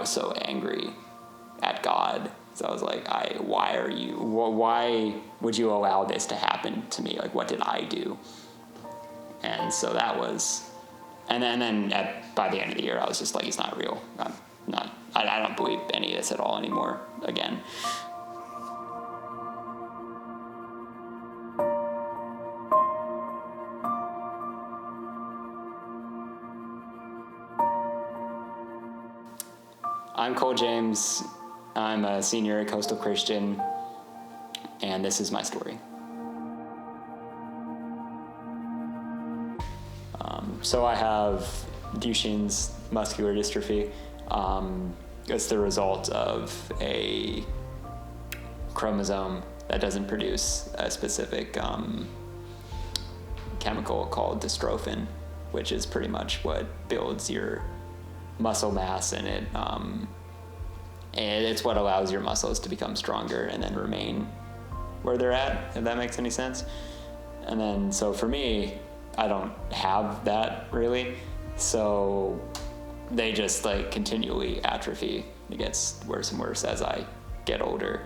was so angry at God. So I was like, why would you allow this to happen to me? Like, what did I do? And so that was, and then by the end of the year, I was just like, he's not real. I don't believe any of this at all anymore again. I'm Cole James. I'm a senior at Coastal Christian, and this is my story. So I have Duchenne's muscular dystrophy. It's the result of a chromosome that doesn't produce a specific chemical called dystrophin, which is pretty much what builds your muscle mass, and it's what allows your muscles to become stronger and then remain where they're at, if that makes any sense. And then, so for me, I don't have that really, so they just like continually atrophy. It gets worse and worse as I get older.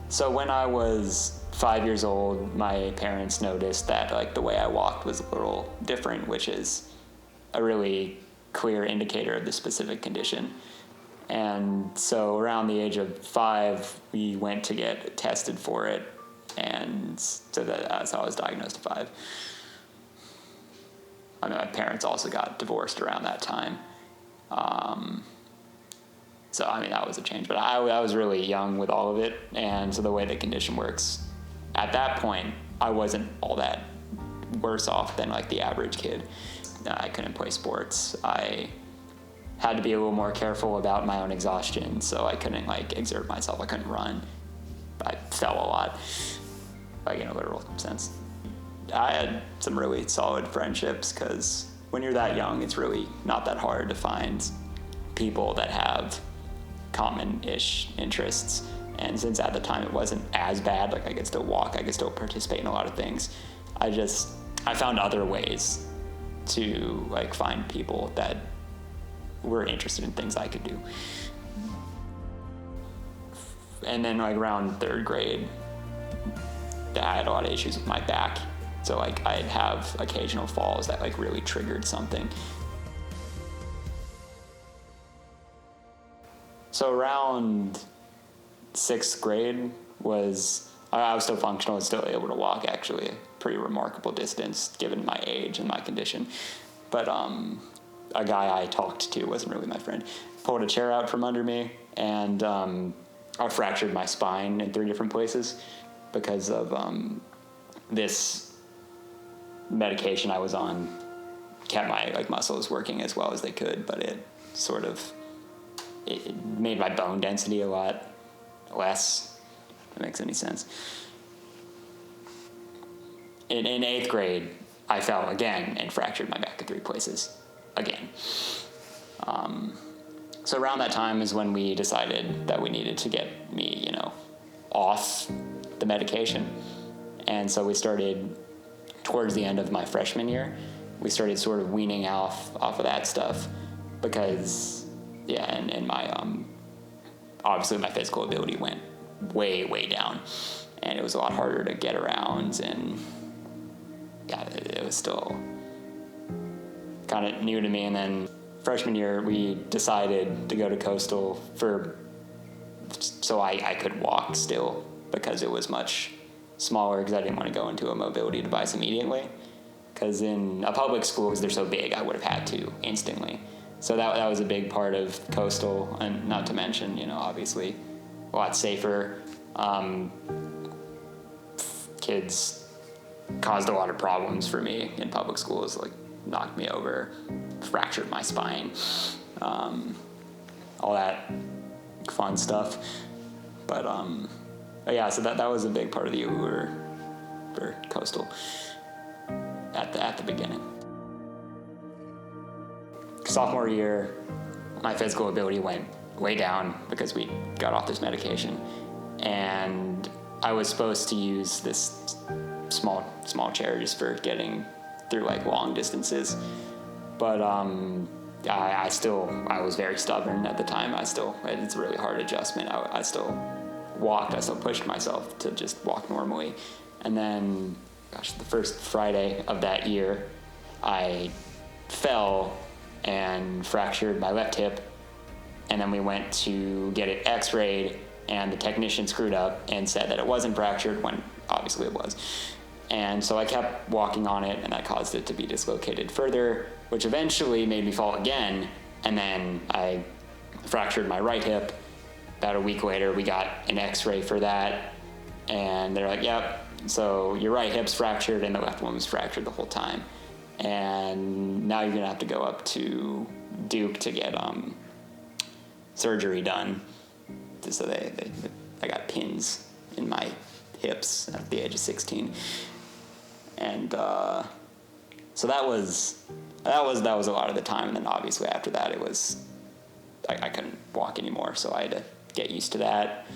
So when I was 5 years old, my parents noticed that like the way I walked was a little different, which is a really clear indicator of the specific condition. And so around the age of 5, we went to get tested for it, and so that's how I was diagnosed at 5. I mean, my parents also got divorced around that time. So, I mean, that was a change. But I was really young with all of it, and so the way the condition works, at that point, I wasn't all that worse off than, like, the average kid. I couldn't play sports. I had to be a little more careful about my own exhaustion, so I couldn't, like, exert myself. I couldn't run. I fell a lot, like, in a literal sense. I had some really solid friendships, because when you're that young, it's really not that hard to find people that have common-ish interests. And since at the time it wasn't as bad, like I could still walk, I could still participate in a lot of things, I found other ways to like find people that were interested in things I could do. And then like around 3rd grade, I had a lot of issues with my back. So like I'd have occasional falls that like really triggered something. So around 6th grade I was still functional and still able to walk, actually, a pretty remarkable distance given my age and my condition. But a guy I talked to wasn't really my friend. Pulled a chair out from under me, and I fractured my spine in 3 different places because of this medication I was on. Kept my like muscles working as well as they could, but it made my bone density a lot less, if that makes any sense. In 8th grade, I fell again and fractured my back in 3 places again. So around that time is when we decided that we needed to get me, off the medication. And so we started, towards the end of my freshman year, we started sort of weaning off of that stuff because, and my, obviously my physical ability went way, way down, and it was a lot harder to get around, and it was still kind of new to me. And then freshman year, we decided to go to Coastal so I could walk still, because it was much smaller, because I didn't want to go into a mobility device immediately, because in a public school, because they're so big, I would have had to instantly. So that was a big part of Coastal, and not to mention, obviously a lot safer. Kids caused a lot of problems for me in public schools, like knocked me over, fractured my spine, all that fun stuff. But so that was a big part of the allure for Coastal at the beginning. Sophomore year, my physical ability went way down because we got off this medication, and I was supposed to use this small chair just for getting through like long distances. But I was very stubborn at the time. It's a really hard adjustment. I still walked. I still pushed myself to just walk normally. And then, the first Friday of that year, I fell and fractured my left hip. And then we went to get it x-rayed, and the technician screwed up and said that it wasn't fractured when obviously it was. And so I kept walking on it, and that caused it to be dislocated further, which eventually made me fall again. And then I fractured my right hip. About a week later, we got an x-ray for that. And they're like, yep, so your right hip's fractured and the left one was fractured the whole time. And now you're going to have to go up to Duke to get surgery done. So I got pins in my hips at the age of 16. And so that was a lot of the time. And then obviously after that, it was I couldn't walk anymore, so I had to get used to that.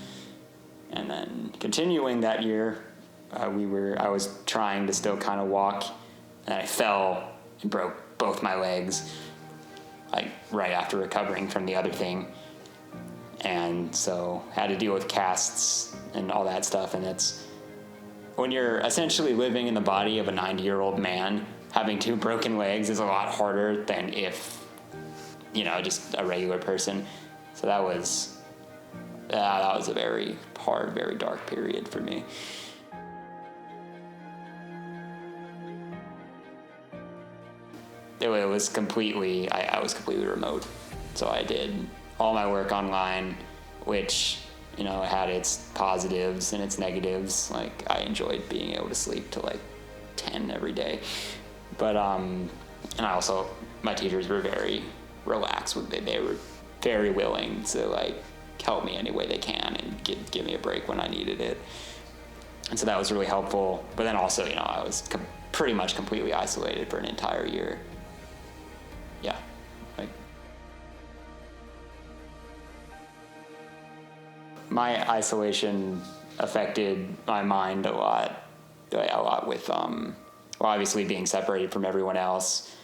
And then continuing that year, I was trying to still kind of walk, and I fell and broke both my legs, like right after recovering from the other thing. And so had to deal with casts and all that stuff. And it's when you're essentially living in the body of a 90-year-old man, having 2 broken legs is a lot harder than if, just a regular person. So that was a very hard, very dark period for me. It was completely, I was completely remote. So I did all my work online, which, had its positives and its negatives. Like, I enjoyed being able to sleep till like 10 every day. But, and my teachers were very relaxed with it. They were very willing to like help me any way they can and give me a break when I needed it. And so that was really helpful. But then also, I was pretty much completely isolated for an entire year. Yeah. My isolation affected my mind a lot with, obviously being separated from everyone else,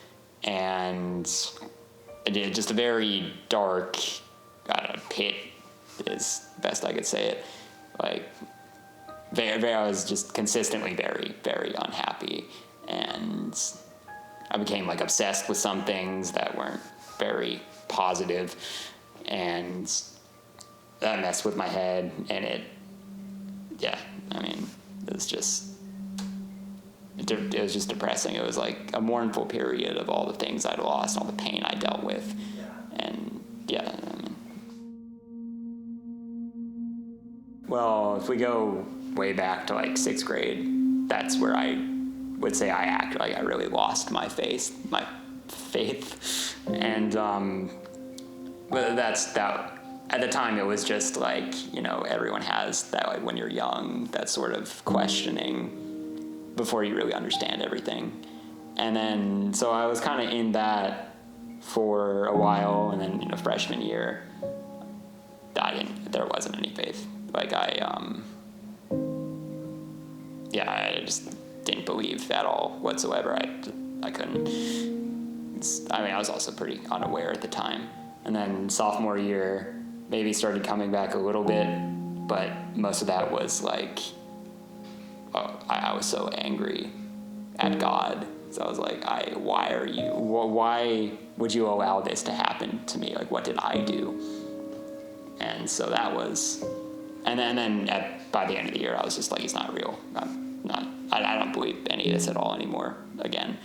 and just a very dark pit is the best I could say it. Like, I was just consistently very, very unhappy, and I became like obsessed with some things that weren't very positive, and that messed with my head, and it was just depressing. It was like a mournful period of all the things I'd lost, all the pain I dealt with, and well, if we go way back to like 6th grade, that's where I would say I acted like I really lost my faith, and that's that. At the time, it was just like, everyone has that, like, when you're young, that sort of questioning before you really understand everything. And then, so I was kind of in that for a while, and then, freshman year, there wasn't any faith. Like, I just didn't believe at all whatsoever. I couldn't. I was also pretty unaware at the time. And then sophomore year, maybe started coming back a little bit, but most of that was like, I was so angry at God. So I was like, why would you allow this to happen to me? Like, what did I do? And so that was, and then by the end of the year, I was just like, he's not real. I don't believe any of this at all anymore again.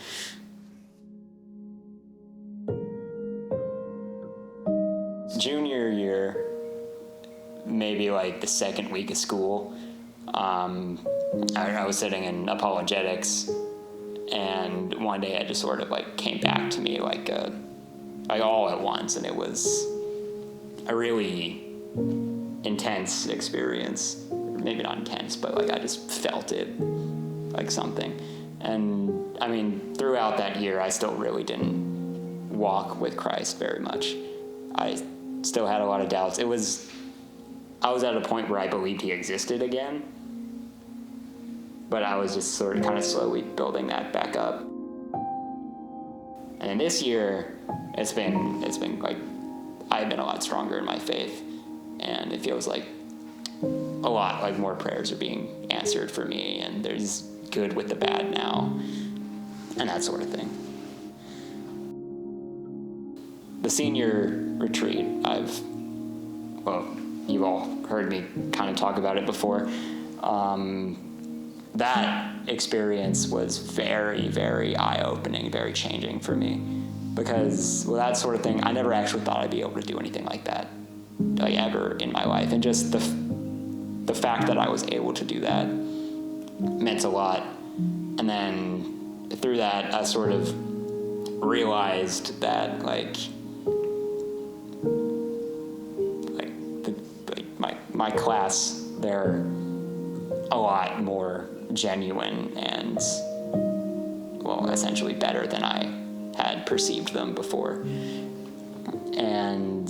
Junior year, maybe like the second week of school, I was sitting in apologetics, and one day it just sort of like came back to me like all at once, and it was a really intense experience. Maybe not intense, but like I just felt it like something. And throughout that year, I still really didn't walk with Christ very much. I still had a lot of doubts. I was at a point where I believed he existed again, but I was just sort of kind of slowly building that back up. And then this year, it's been like, I've been a lot stronger in my faith, and it feels like a lot like more prayers are being answered for me, and there's good with the bad now, and that sort of thing. The senior retreat, you've all heard me kind of talk about it before. That experience was very, very eye-opening, very changing for me, because with that sort of thing, I never actually thought I'd be able to do anything like that, like ever in my life. And just the fact that I was able to do that meant a lot. And then through that, I sort of realized that my class, they're a lot more genuine and, well, essentially better than I had perceived them before. And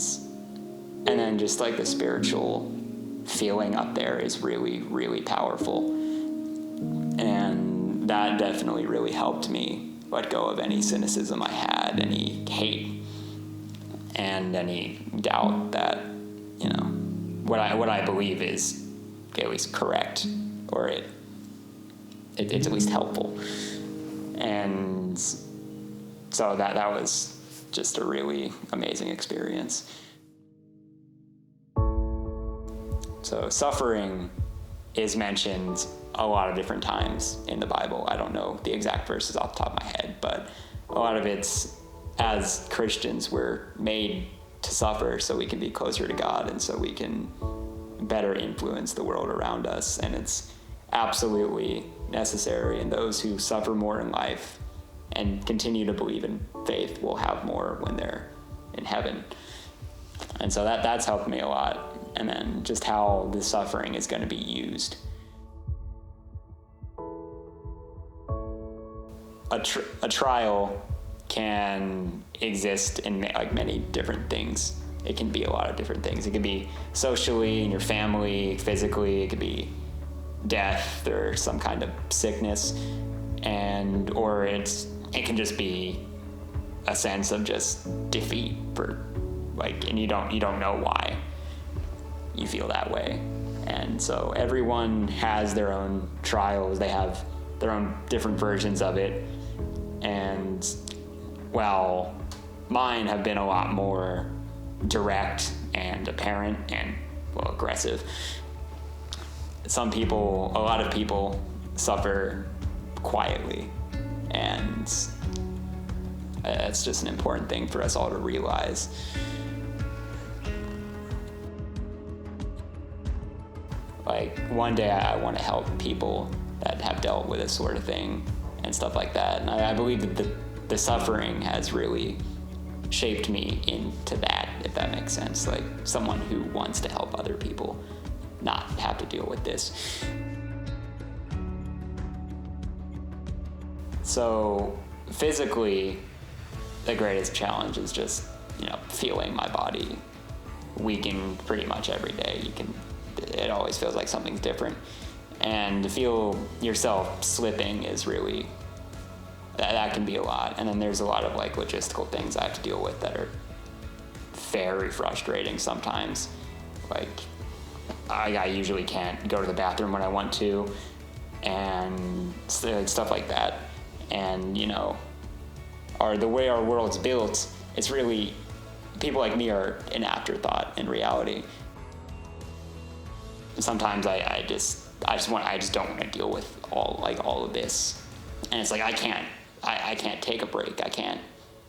then just like the spiritual feeling up there is really, really powerful. And that definitely really helped me let go of any cynicism I had, any hate, and any doubt that, what I believe is at least correct, or it's at least helpful. And so that was just a really amazing experience. So suffering is mentioned a lot of different times in the Bible. I don't know the exact verses off the top of my head, but a lot of it's, as Christians, we're made to suffer so we can be closer to God, and so we can better influence the world around us. And it's absolutely necessary, and those who suffer more in life and continue to believe in faith will have more when they're in heaven. And so that's helped me a lot. And then just how the suffering is going to be used. A trial can exist in many different things. It can be a lot of different things. It could be socially, in your family, physically. It could be death or some kind of sickness, or it can just be a sense of just defeat and you don't know why you feel that way. And so everyone has their own trials. They have their own different versions of it. And while mine have been a lot more direct and apparent and, well, aggressive, a lot of people suffer quietly. And that's just an important thing for us all to realize. One day I want to help people that have dealt with this sort of thing and stuff like that. And I believe that the suffering has really shaped me into that, if that makes sense. Like someone who wants to help other people not have to deal with this. So physically, the greatest challenge is just, feeling my body weaken pretty much every day. It always feels like something's different. And to feel yourself slipping is really, that can be a lot. And then there's a lot of logistical things I have to deal with that are very frustrating sometimes. I usually can't go to the bathroom when I want to, and stuff like that. And, the way our world's built, it's really, people like me are an afterthought in reality. Sometimes I just don't want to deal with all of this. And it's I can't take a break. I can't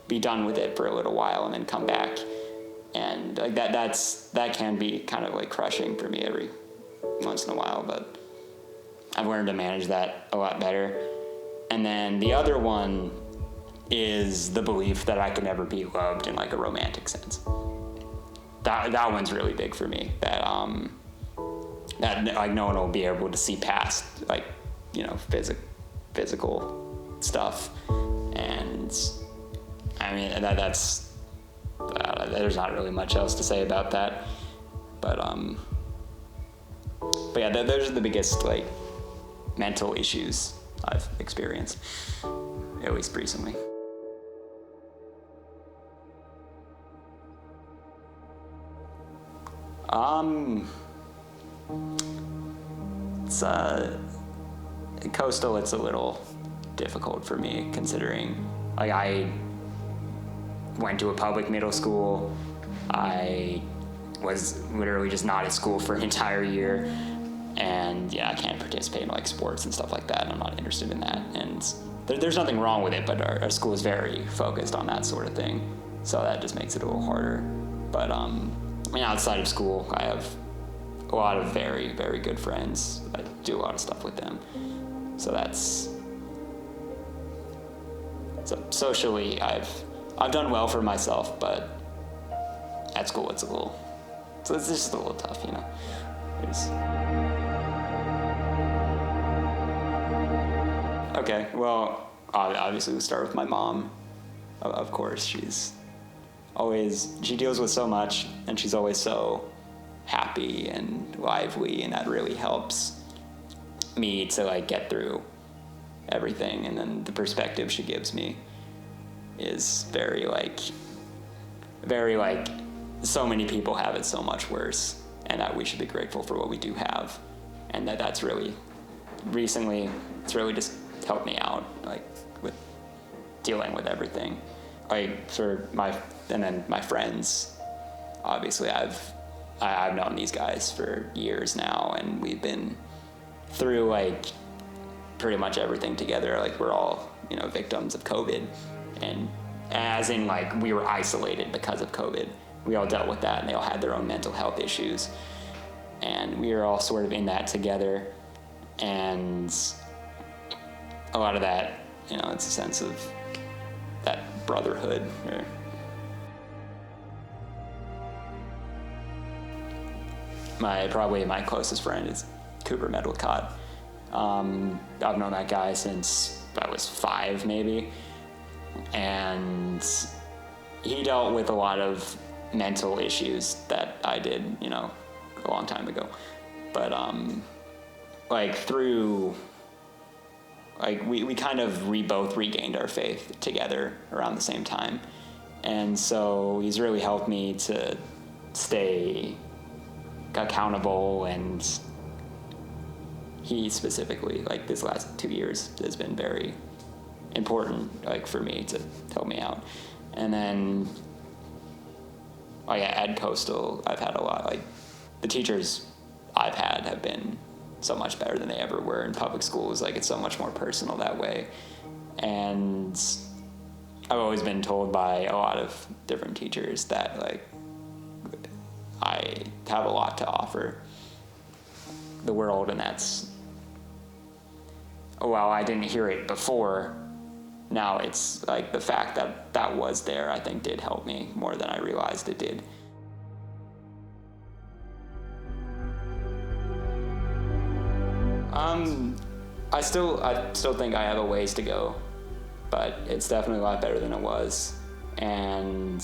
be done with it for a little while and then come back. And that can be kind of crushing for me every once in a while, but I've learned to manage that a lot better. And then the other one is the belief that I can never be loved in a romantic sense. That one's really big for me. That no one will be able to see past physical stuff. And I mean that's there's not really much else to say about that. But yeah, those are the biggest mental issues I've experienced, at least recently. Um, it's coastal. It's a little difficult for me considering, like, I went to a public middle school. I was literally just not at school for an entire year, and yeah, I can't participate in like sports and stuff like that. And I'm not interested in that, and there's nothing wrong with it, but our school is very focused on that sort of thing, so that just makes it a little harder. But I mean, outside of school, I have a lot of very, very good friends. I do a lot of stuff with them, so socially, I've done well for myself, but at school it's just a little tough, you know. Okay, well, obviously we'll start with my mom. Of course, she deals with so much, and she's always so happy and lively, and that really helps me to like get through everything. And then the perspective she gives me is very like so many people have it so much worse, and that we should be grateful for what we do have, and that's really recently it's really just helped me out like with dealing with everything. Like for my friends, obviously I've known these guys for years now, and we've been through like pretty much everything together. Like we're all, you know, victims of COVID, and as in like we were isolated because of COVID. We all dealt with that, and they all had their own mental health issues, and we were all sort of in that together. And a lot of that, you know, it's a sense of that brotherhood. Probably my closest friend is Cooper Medlicott. I've known that guy since I was 5, maybe, and he dealt with a lot of mental issues that I did, you know, a long time ago. But like through, like we kind of both regained our faith together around the same time, and so he's really helped me to stay accountable. And he specifically, like this last 2 years, has been very important, like for me to help me out. And then, oh yeah, at Coastal, I've had a lot, like the teachers I've had have been so much better than they ever were in public schools. Like it's so much more personal that way. And I've always been told by a lot of different teachers that like I have a lot to offer the world, and that's, while I didn't hear it before, now it's like the fact that that was there, I think did help me more than I realized it did. I still think I have a ways to go, but it's definitely a lot better than it was. And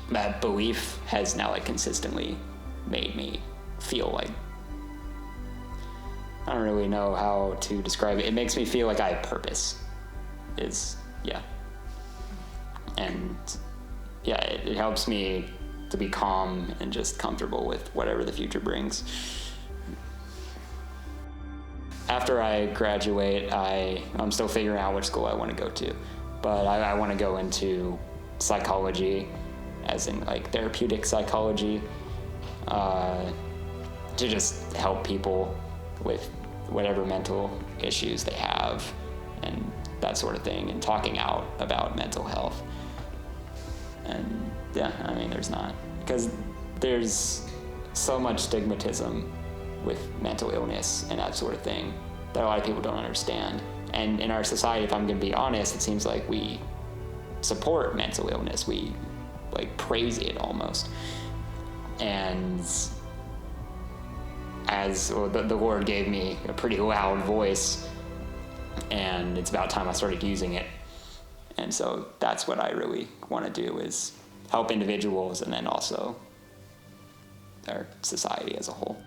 that belief has now like consistently made me feel like, I don't really know how to describe it. It makes me feel like I have purpose. Yeah. And yeah, it helps me to be calm and just comfortable with whatever the future brings. After I graduate, I'm still figuring out which school I want to go to, but I want to go into psychology, as in like therapeutic psychology, to just help people with whatever mental issues they have and that sort of thing, and talking out about mental health. And yeah, I mean, because there's so much stigmatism with mental illness and that sort of thing that a lot of people don't understand. And in our society, if I'm going to be honest, it seems like we support mental illness. We like praise it almost. And the Lord gave me a pretty loud voice, and it's about time I started using it. And so that's what I really want to do, is help individuals and then also our society as a whole.